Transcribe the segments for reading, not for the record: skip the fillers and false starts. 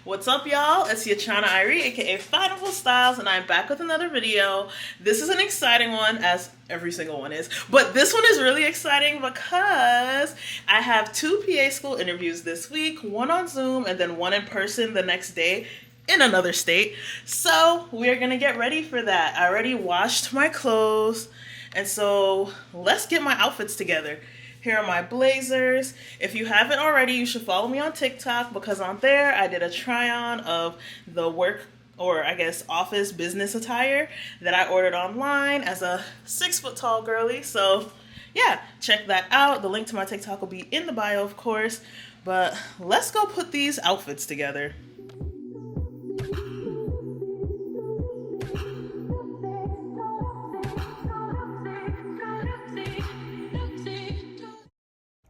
What's up, y'all? It's your Chana Irie, aka FineApple Styles, and I'm back with another video. This is an exciting one, as every single one is, but this one is really exciting because I have 2 PA school interviews this week, one on Zoom and then one in person the next day in another state. So we are gonna get ready for that. I already washed my clothes, and so let's get my outfits together. Here are my blazers. If you haven't already, you should follow me on TikTok because on there I did a try on of the work, or I guess office business attire that I ordered online as a 6 foot tall girly. So yeah, check that out. The link to my TikTok will be in the bio, of course. But let's go put these outfits together.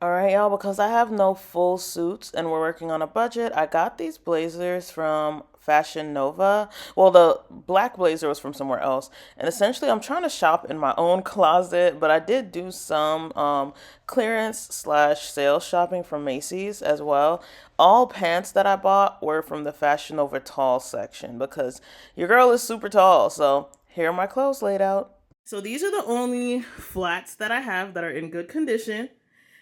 Alright, y'all, because I have no full suits and we're working on a budget, I got these blazers from Fashion Nova. Well, the black blazer was from somewhere else. And essentially, I'm trying to shop in my own closet, but I did do some clearance / sales shopping from Macy's as well. All pants that I bought were from the Fashion Nova tall section because your girl is super tall. So here are my clothes laid out. So these are the only flats that I have that are in good condition.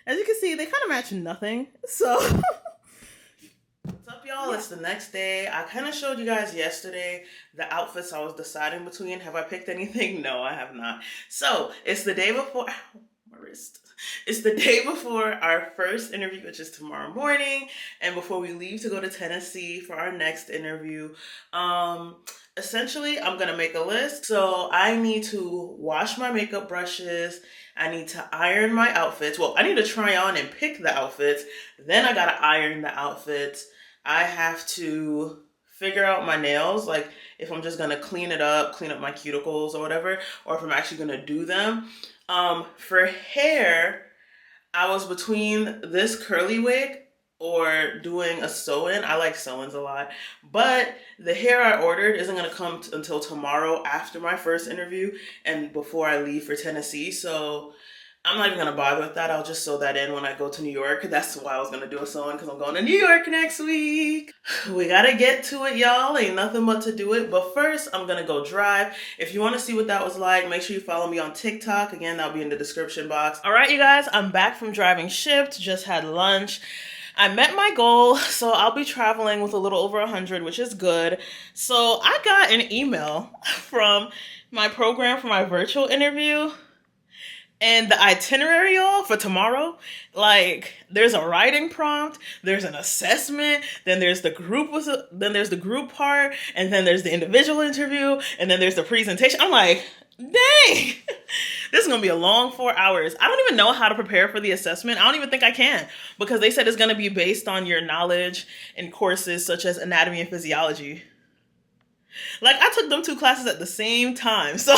As you can see, they kind of match nothing. So, what's up, y'all? It's the next day. I kind of showed you guys yesterday the outfits I was deciding between. Have I picked anything? No, I have not. So, it's the day before... Ow, my wrist. It's the day before our first interview, which is tomorrow morning, and before we leave to go to Tennessee for our next interview. Essentially, I'm gonna make a list. So I need to wash my makeup brushes. I need to iron my outfits. Well, I need to try on and pick the outfits. Then I gotta iron the outfits. I have to figure out my nails, like if I'm just gonna clean up my cuticles or whatever, or if I'm actually gonna do them. For hair, I was between this curly wig or doing a sew-in. I like sew-ins a lot, but the hair I ordered isn't gonna come until tomorrow after my first interview and before I leave for Tennessee. So I'm not even gonna bother with that. I'll just sew that in when I go to New York. That's why I was gonna do a sew-in, because I'm going to New York next week. We gotta get to it, y'all. Ain't nothing but to do it. But first, I'm gonna go drive. If you wanna see what that was like, make sure you follow me on TikTok. Again, that'll be in the description box. All right, you guys, I'm back from driving shift. Just had lunch. I met my goal, so I'll be traveling with a little over 100, which is good. So I got an email from my program for my virtual interview. And the itinerary, y'all, for tomorrow, like, there's a writing prompt, there's an assessment, then there's the group part, and then there's the individual interview, and then there's the presentation. I'm like, dang, this is gonna be a long 4 hours. I don't even know how to prepare for the assessment. I don't even think I can, because they said it's gonna be based on your knowledge in courses such as anatomy and physiology. Like, I took them 2 classes at the same time. So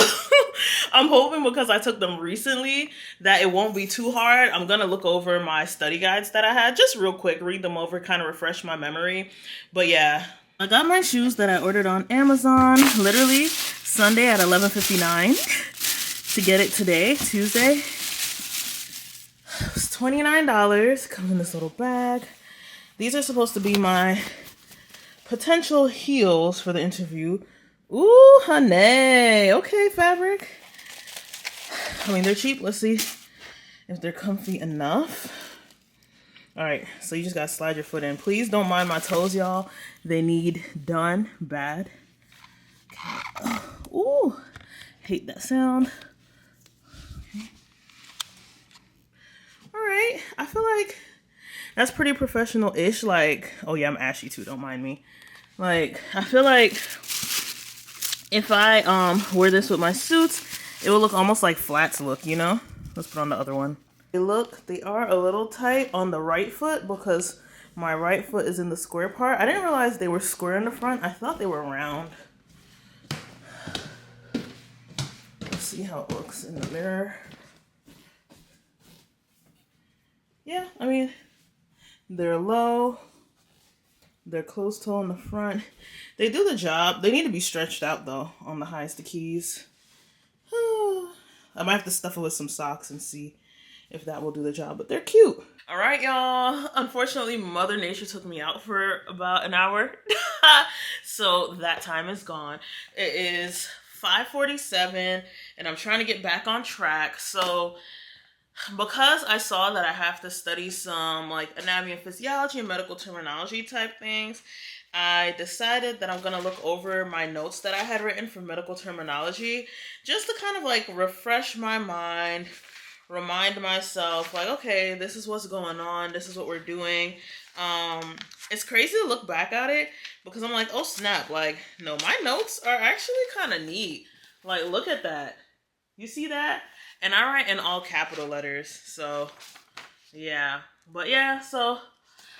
I'm hoping, because I took them recently, that it won't be too hard. I'm going to look over my study guides that I had just real quick, read them over, kind of refresh my memory. But yeah, I got my shoes that I ordered on Amazon, literally Sunday at 11:59 to get it today, Tuesday. It was $29. Comes in this little bag. These are supposed to be my potential heels for the interview. Ooh, honey. Okay, fabric. I mean, they're cheap. Let's see if they're comfy enough. All right, so you just gotta slide your foot in. Please don't mind my toes, y'all. They need done bad. Okay. Ooh, hate that sound. Okay. All right, I feel like that's pretty professional-ish. Like, oh yeah, I'm ashy too, don't mind me. Like, I feel like if I wear this with my suits, it will look almost like flats look, you know? Let's put on the other one. They are a little tight on the right foot because my right foot is in the square part. I didn't realize they were square in the front. I thought they were round. Let's see how it looks in the mirror. Yeah, I mean, they're low. They're closed toe in the front. They do the job. They need to be stretched out, though, on the highest keys. I might have to stuff it with some socks and see if that will do the job, but they're cute. All right, y'all. Unfortunately, Mother Nature took me out for about an hour. So that time is gone. It is 5:47 and I'm trying to get back on track. So because I saw that I have to study some like anatomy and physiology and medical terminology type things, I decided that I'm going to look over my notes that I had written for medical terminology just to kind of like refresh my mind, remind myself like, okay, this is what's going on, this is what we're doing. It's crazy to look back at it because I'm like, oh snap, like no, my notes are actually kind of neat. Like look at that. You see that? And I write in all capital letters. So yeah. But yeah, so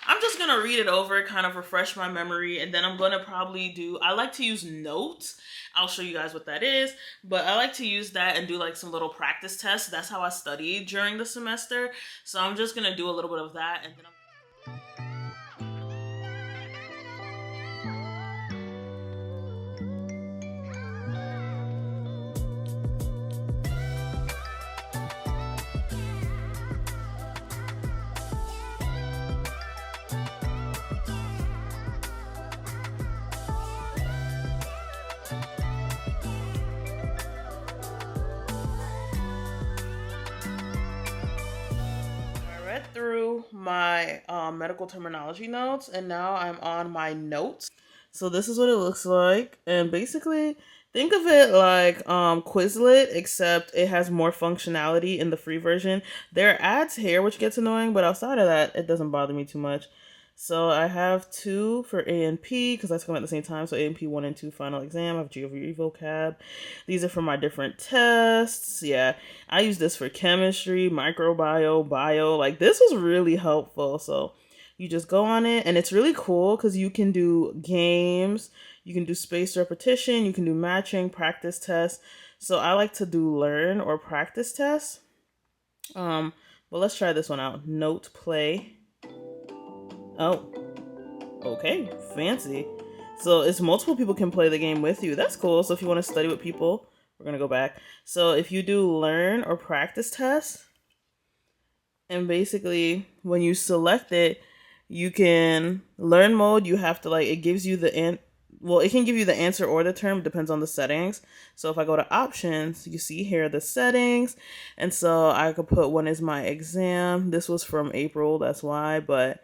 I'm just going to read it over, kind of refresh my memory, and then I'm going to probably I like to use notes. I'll show you guys what that is, but I like to use that and do like some little practice tests. That's how I studied during the semester. So I'm just going to do a little bit of that, and then through my medical terminology notes, and now I'm on my notes. So this is what it looks like, and basically think of it like Quizlet, except it has more functionality in the free version. There are ads here, which gets annoying, but outside of that, it doesn't bother me too much. So I have 2 for A and P because that's coming at the same time. So A and P 1 and 2 final exam. I have GOV vocab. These are for my different tests. Yeah, I use this for chemistry, microbiome, bio. Like this was really helpful. So you just go on it and it's really cool because you can do games, you can do spaced repetition, you can do matching, practice tests. So I like to do learn or practice tests. But let's try this one out. Note play. Oh, okay, fancy. So it's multiple people can play the game with you. That's cool. So if you want to study with people, we're going to go back. So if you do learn or practice tests, and basically when you select it, you can learn mode. You have to it gives you it can give you the answer or the term, depends on the settings. So if I go to options, you see here the settings. And so I could put when is my exam. This was from April, that's why, but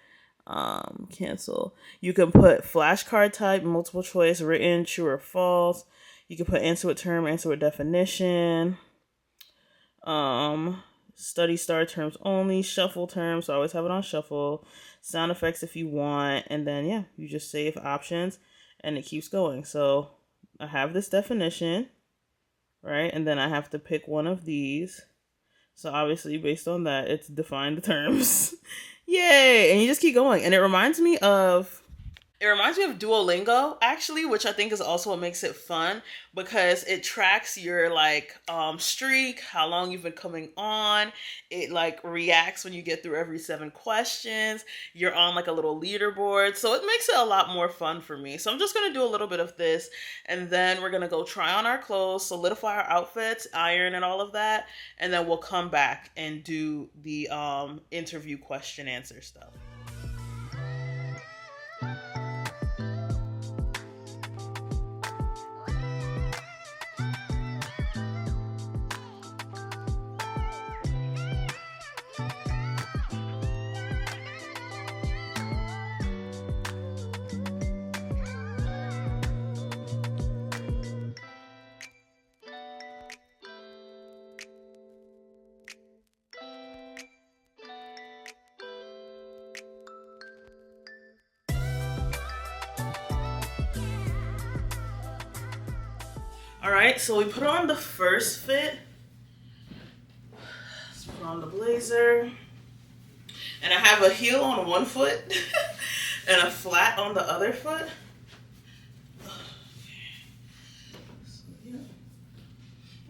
cancel. You can put flashcard type, multiple choice, written, true or false. You can put answer with term, answer with definition. Study star terms only, shuffle terms. So I always have it on shuffle. Sound effects if you want, and then yeah, you just save options, and it keeps going. So I have this definition, right, and then I have to pick one of these. So obviously, based on that, it's defined terms. Yay! And you just keep going. And it reminds me of Duolingo, actually, which I think is also what makes it fun because it tracks your streak, how long you've been coming on. It reacts when you get through every 7 questions. You're on a little leaderboard. So it makes it a lot more fun for me. So I'm just going to do a little bit of this, and then we're going to go try on our clothes, solidify our outfits, iron and all of that, and then we'll come back and do the interview question answer stuff. All right, so we put on the first fit. Let's put on the blazer. And I have a heel on one foot and a flat on the other foot. So, yeah.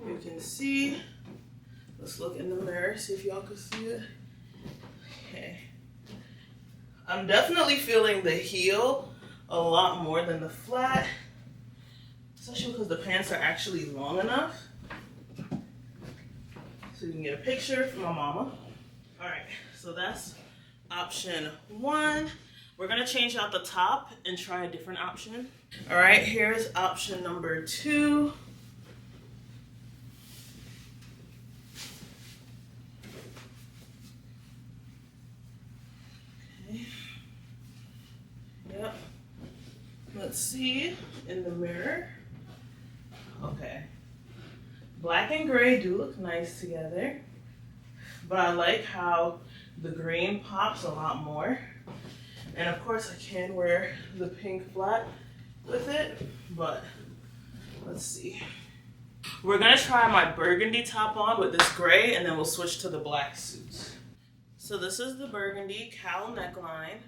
You can see. Let's look in the mirror, see if y'all can see it. Okay. I'm definitely feeling the heel a lot more than the flat. Especially because the pants are actually long enough. So you can get a picture from my mama. All right, so that's option 1. We're gonna change out the top and try a different option. All right, here's option number 2. Okay. Yep. Let's see in the mirror. Okay. Black and gray do look nice together, but I like how the green pops a lot more. And of course I can wear the pink flat with it, but let's see. We're gonna try my burgundy top on with this gray, and then we'll switch to the black suits. So this is the burgundy cowl neckline.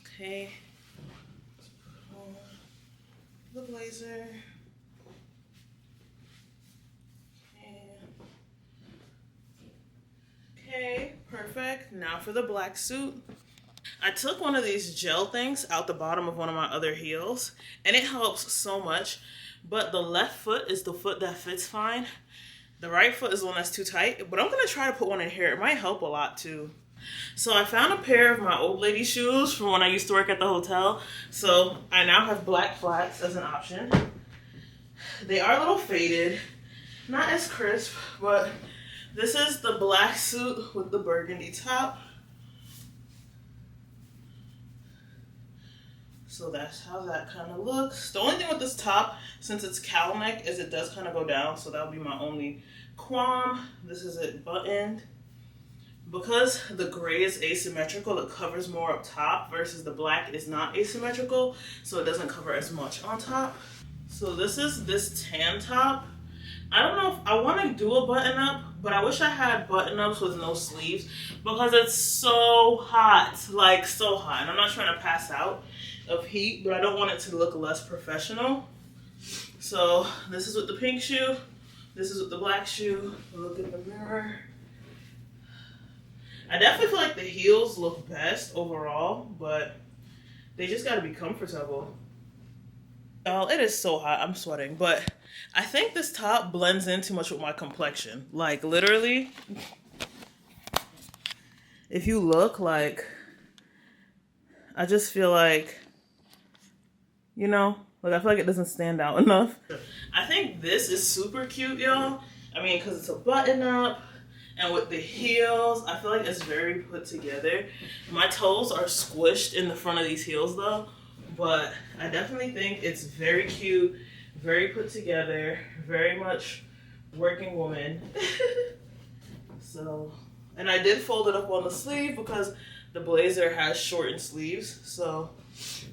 Okay. Let's put on the blazer. Okay, perfect. Now for the black suit. I took one of these gel things out the bottom of one of my other heels, and it helps so much, but the left foot is the foot that fits fine. The right foot is the one that's too tight, but I'm gonna try to put one in here. It might help a lot too. So I found a pair of my old lady shoes from when I used to work at the hotel. So I now have black flats as an option. They are a little faded, not as crisp, but this is the black suit with the burgundy top. So that's how that kind of looks. The only thing with this top, since it's cowl neck, is it does kind of go down. So that would be my only qualm. This is it buttoned. Because the gray is asymmetrical, it covers more up top versus the black is not asymmetrical. So it doesn't cover as much on top. So this is this tan top. I don't know if I want to do a button up, but I wish I had button ups with no sleeves because it's so hot, like so hot. And I'm not trying to pass out of heat, but I don't want it to look less professional. So this is with the pink shoe. This is with the black shoe. Look in the mirror. I definitely feel like the heels look best overall, but they just got to be comfortable. Oh, it is so hot. I'm sweating, but I think this top blends in too much with my complexion. Like literally, if you look, like, I just feel like, you know, like I feel like it doesn't stand out enough. I think this is super cute, y'all. I mean, because it's a button up and with the heels, I feel like it's very put together. My toes are squished in the front of these heels though, but I definitely think it's very cute, very put together, very much working woman. So, and I did fold it up on the sleeve because the blazer has shortened sleeves. So,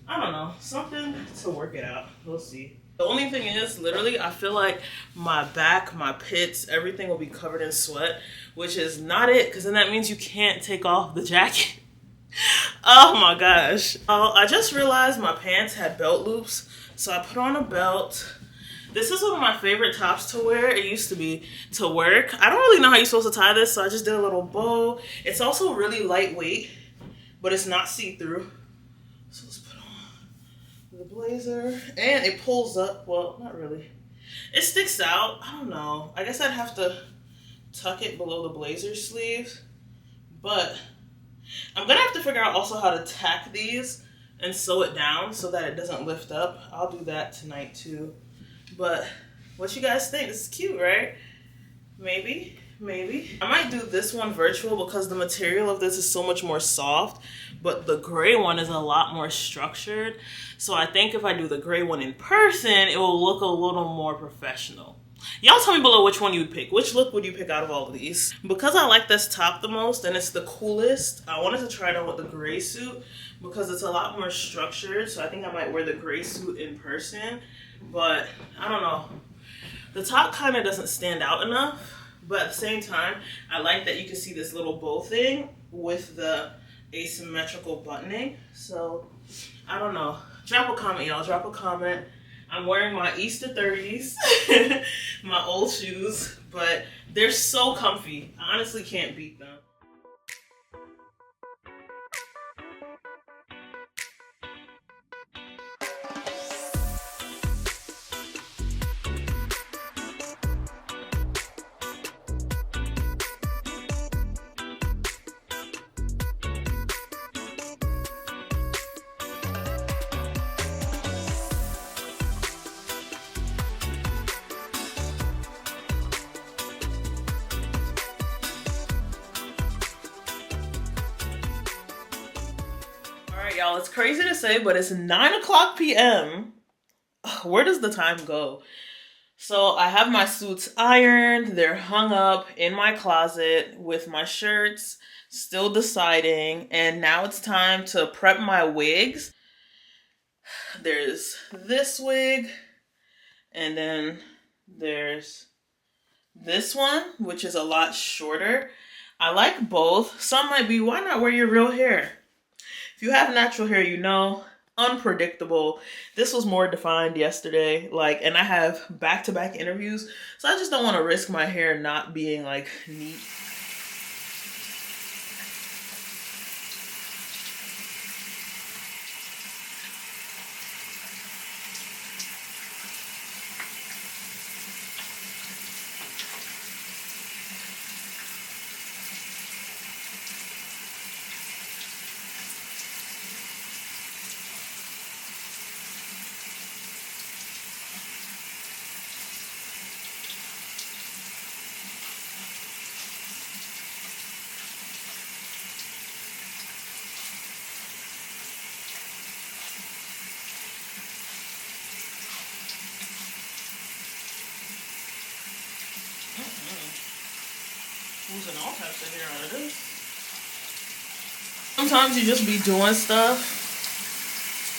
I don't know, something to work it out. We'll see. The only thing is, literally, I feel like my back, my pits, everything will be covered in sweat, which is not it, because then that means you can't take off the jacket. Oh my gosh. Oh, I just realized my pants had belt loops, so I put on a belt. This is one of my favorite tops to wear. It used to be to work. I don't really know how you're supposed to tie this, so I just did a little bow. It's also really lightweight, but it's not see-through. So let's put on the blazer, and it pulls up. Well, not really. It sticks out. I don't know. I guess I'd have to tuck it below the blazer sleeves, but I'm gonna have to figure out also how to tack these and sew it down so that it doesn't lift up. I'll do that tonight too. But what you guys think? This is cute, right? Maybe. I might do this one virtual because the material of this is so much more soft, but the gray one is a lot more structured. So I think if I do the gray one in person, it will look a little more professional. Y'all tell me below which one you would pick. Which look would you pick out of all of these? Because I like this top the most and it's the coolest, I wanted to try it on with the gray suit because it's a lot more structured. So I think I might wear the gray suit in person, but I don't know. The top kind of doesn't stand out enough, but at the same time, I like that you can see this little bow thing with the asymmetrical buttoning. So I don't know. Drop a comment, y'all. Drop a comment. I'm wearing my Easter 30s, my old shoes, but they're so comfy. I honestly can't beat them. right, y'all, it's crazy to say, but it's 9 o'clock p.m. Where does the time go? So I have my suits ironed. They're hung up in my closet with my shirts, still deciding. And now it's time to prep my wigs. There's this wig, and then there's this one, which is a lot shorter. I like both. Some might be, why not wear your real hair? If you have natural hair, you know, unpredictable. This was more defined yesterday, like, and I have back-to-back interviews, so I just don't want to risk my hair not being like neat. Losing all types of hair out of this. Sometimes you just be doing stuff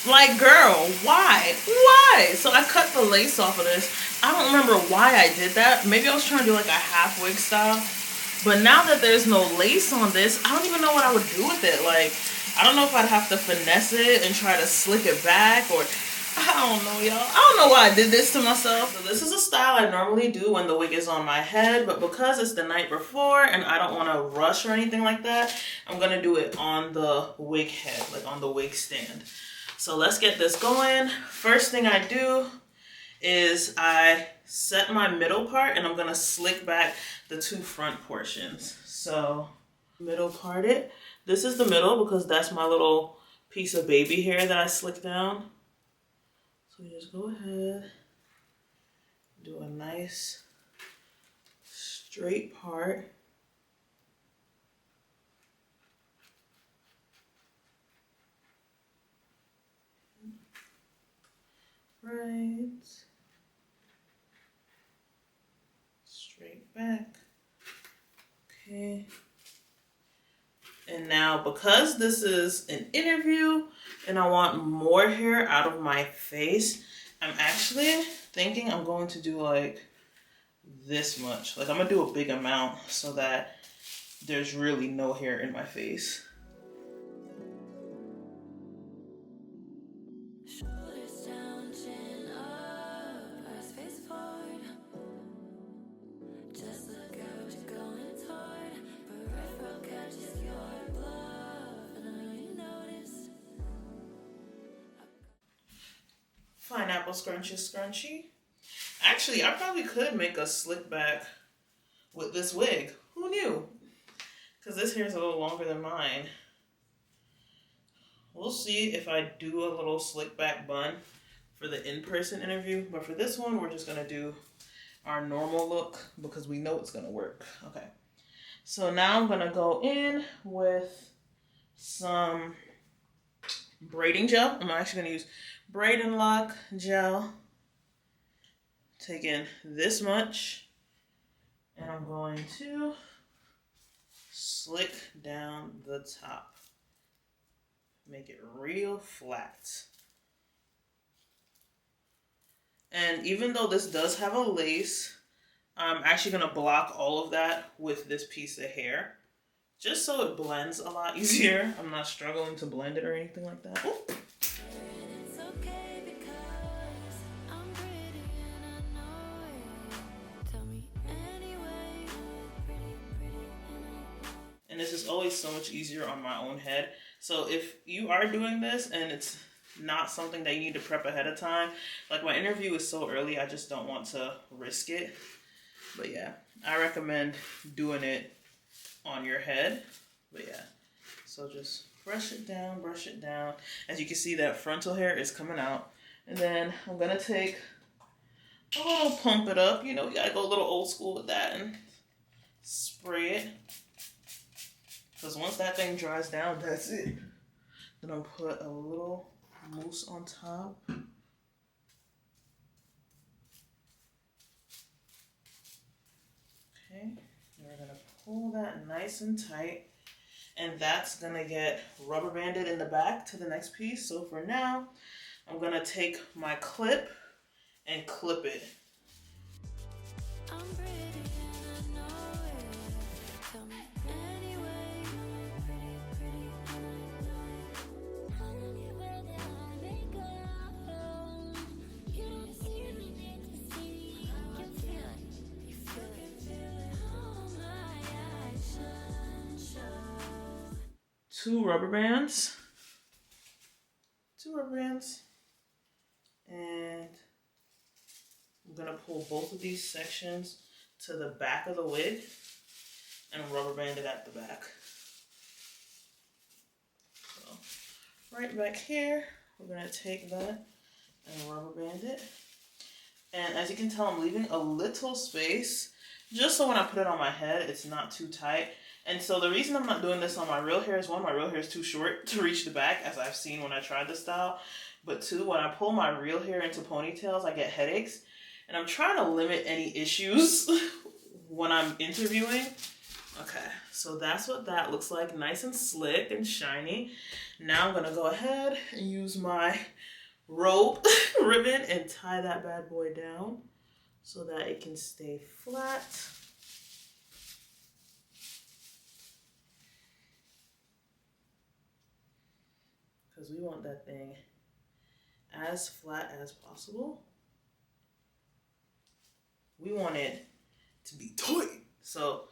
like, girl, why? Why? So I cut the lace off of this. I don't remember why I did that. Maybe I was trying to do like a half wig style. But now that there's no lace on this, I don't even know what I would do with it. Like, I don't know if I'd have to finesse it and try to slick it back, or I don't know, y'all. I don't know why I did this to myself. So this is a style I normally do when the wig is on my head, but because it's the night before and I don't want to rush or anything like that, I'm going to do it on the wig head, like on the wig stand. So let's get this going. First thing I do is I set my middle part, and I'm going to slick back the two front portions. So middle part it. This is the middle because that's my little piece of baby hair that I slicked down. So just go ahead, do a nice straight part. Right. Straight back. Okay. And now, because this is an interview and I want more hair out of my face, I'm actually thinking I'm going to do like this much. Like, I'm going to do a big amount so that there's really no hair in my face. FineApple scrunchy. Actually, I probably could make a slick back with this wig. Who knew? Because this hair is a little longer than mine. We'll see if I do a little slick back bun for the in-person interview. But for this one, we're just going to do our normal look because we know it's going to work. Okay. So now I'm going to go in with some braiding gel. I'm actually going to use Braid and Lock gel. Taking this much, and I'm going to slick down the top. Make it real flat. And even though this does have a lace, I'm actually going to block all of that with this piece of hair, just so it blends a lot easier. I'm not struggling to blend it or anything like that. Ooh. And this is always so much easier on my own head. So if you are doing this and it's not something that you need to prep ahead of time, like my interview is so early, I just don't want to risk it. But yeah, I recommend doing it on your head. But yeah, so just brush it down. As you can see, that frontal hair is coming out. And then I'm going to take a little pump it up. You know, you got to go a little old school with that and spray it. Because once that thing dries down, that's it. The gonna put a little mousse on top. Okay, we're gonna pull that nice and tight, and that's gonna get rubber banded in the back to the next piece. So for now, I'm gonna take my clip and clip it. Two rubber bands, and I'm gonna pull both of these sections to the back of the wig and rubber band it at the back. So right back here, we're gonna take that and rubber band it. And as you can tell, I'm leaving a little space just so when I put it on my head, it's not too tight. And so the reason I'm not doing this on my real hair is, one, my real hair is too short to reach the back, as I've seen when I tried this style. But two, when I pull my real hair into ponytails, I get headaches. And I'm trying to limit any issues when I'm interviewing. Okay, so that's what that looks like, nice and slick and shiny. Now I'm gonna go ahead and use my rope ribbon and tie that bad boy down so that it can stay flat. Because we want that thing as flat as possible. We want it to be tight. So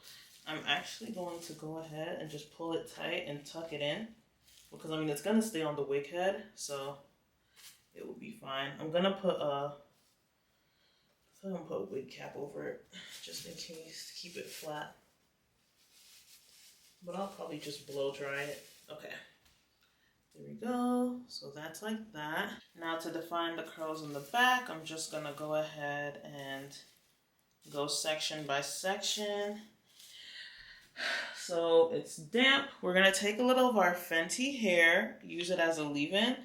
I'm actually going to go ahead and just pull it tight and tuck it in, because I mean, it's gonna stay on the wig head, so it will be fine. I'm gonna put a wig cap over it, just in case, to keep it flat. But I'll probably just blow dry it. Okay. There we go. So that's like that. Now to define the curls in the back, I'm just gonna go ahead and go section by section. So it's damp. We're gonna take a little of our Fenty hair, use it as a leave-in.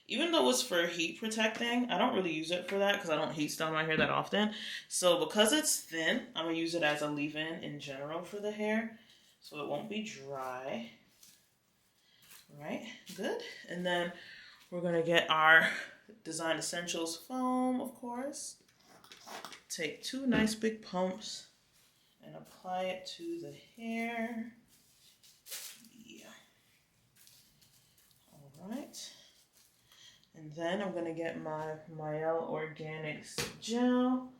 Even though it's for heat protecting, I don't really use it for that because I don't heat style my hair that often. So because it's thin, I'm gonna use it as a leave-in in general for the hair, so it won't be dry. Right, good. And then we're gonna get our Design Essentials foam, of course. Take two nice big pumps and apply it to the hair. Yeah. All right. And then I'm gonna get my Mielle Organics gel,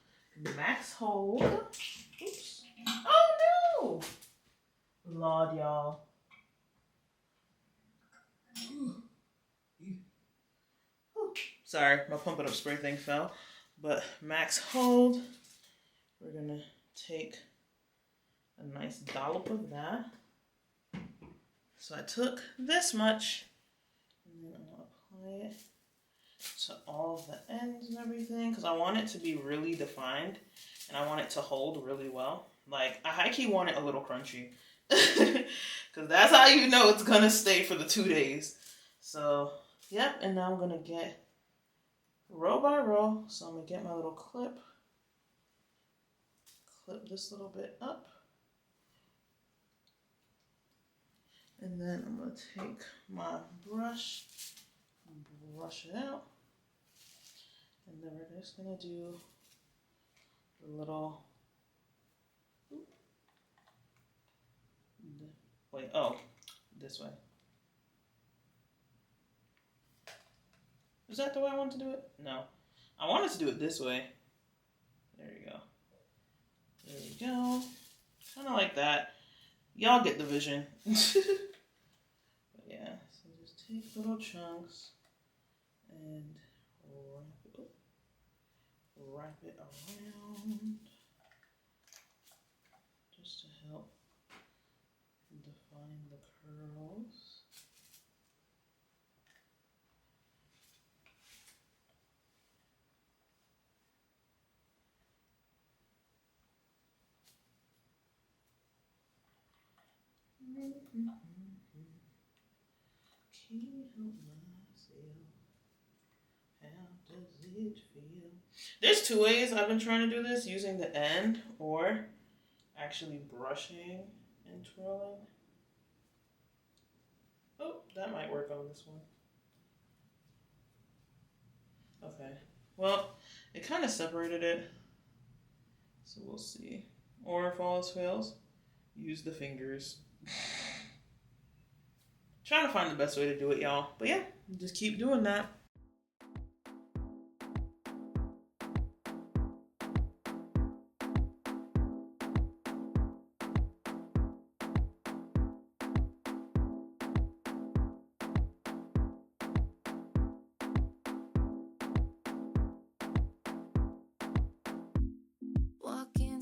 max hold. Oops. Oh no! Lord, y'all. Sorry, my pump it up spray thing fell. But max hold, we're gonna take a nice dollop of that. So I took this much, and then I'm gonna apply it to all of the ends and everything, because I want it to be really defined, and I want it to hold really well. Like, I high-key want it a little crunchy, because that's how you know it's gonna stay for the 2 days. So, yep, and now I'm gonna get row by row. So I'm gonna get my little clip this little bit up, and then I'm gonna take my brush and brush it out, and then we're just gonna do the little, wait, oh, this way. Is that the way I want to do it? No. I wanted to do it this way. There you go. There we go. Kind of like that. Y'all get the vision. But yeah, so just take little chunks and wrap it around just to help define the curls. Okay, There's two ways I've been trying to do this, using the end or actually brushing and twirling. Oh, that might work on this one. Okay, well, it kind of separated it, so we'll see. Or if all else fails, use the fingers. Trying to find the best way to do it, y'all. But yeah, just keep doing that.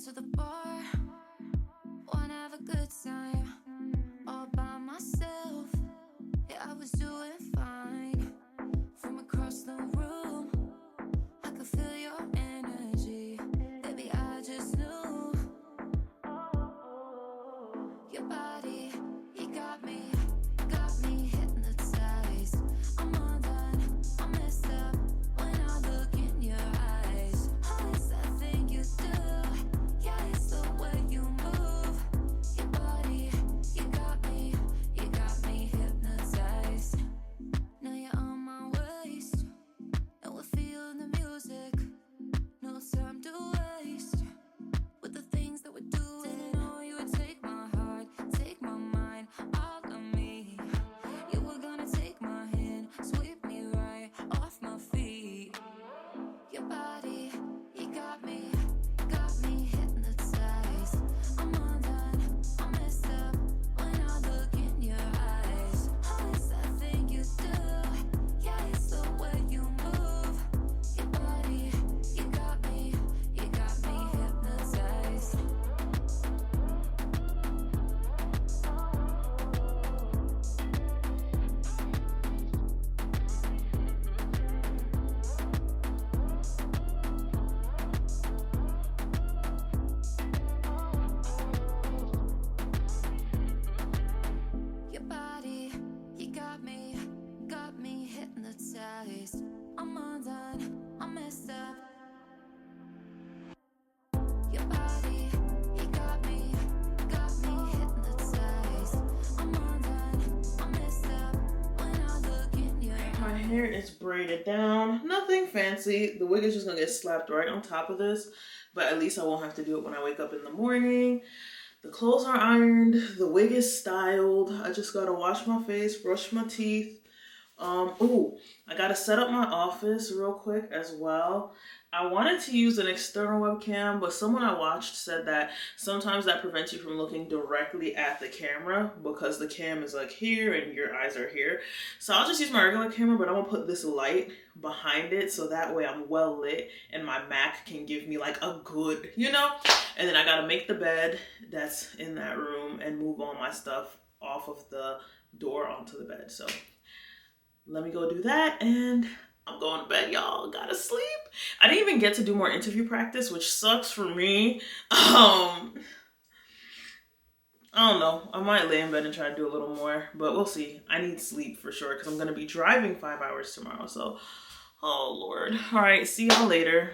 To the bar, wanna have a good time, all by myself. Yeah, I was doing fine. From across the room, I could feel your energy. Baby, I just knew your body, you got me hypnotized. I'm undone, I'm messed up when I look in your eyes. Oh, it's that thing you do. Yeah, it's the way you move. Your body, you got me hypnotized. Now you're on my waist, and we're feeling the music. No time to waste with the things that we're doing. Didn't know you would take my heart, take my mind, all of me. You were gonna take my hand, sweep me right off my feet. Your body, you got me hypnotized. I'm undone, I'm messed up when I look in your eyes. Oh, it's that thing you do. Yeah, it's the way you move. Your body, you got me hypnotized. Your body, you got me hypnotized. I'm undone, I'm messed up. Your body, you got me hypnotized. I'm undone, I'm messed up when I look in your eyes. My hair is braided down. Nothing fancy. The wig is just gonna get slapped right on top of this, but at least I won't have to do it when I wake up in the morning. The clothes are ironed. The wig is styled. I just gotta wash my face, brush my teeth. Ooh, I gotta set up my office real quick as well. I wanted to use an external webcam, but someone I watched said that sometimes that prevents you from looking directly at the camera because the cam is like here and your eyes are here. So I'll just use my regular camera, but I'm gonna put this light behind it so that way I'm well lit and my Mac can give me like a good, you know? And then I gotta make the bed that's in that room and move all my stuff off of the door onto the bed. So let me go do that and I'm going to bed, y'all. Gotta sleep. I didn't even get to do more interview practice, which sucks for me. I don't know. I might lay in bed and try to do a little more, but we'll see. I need sleep for sure because I'm going to be driving 5 hours tomorrow. So, oh Lord. All right. See y'all later.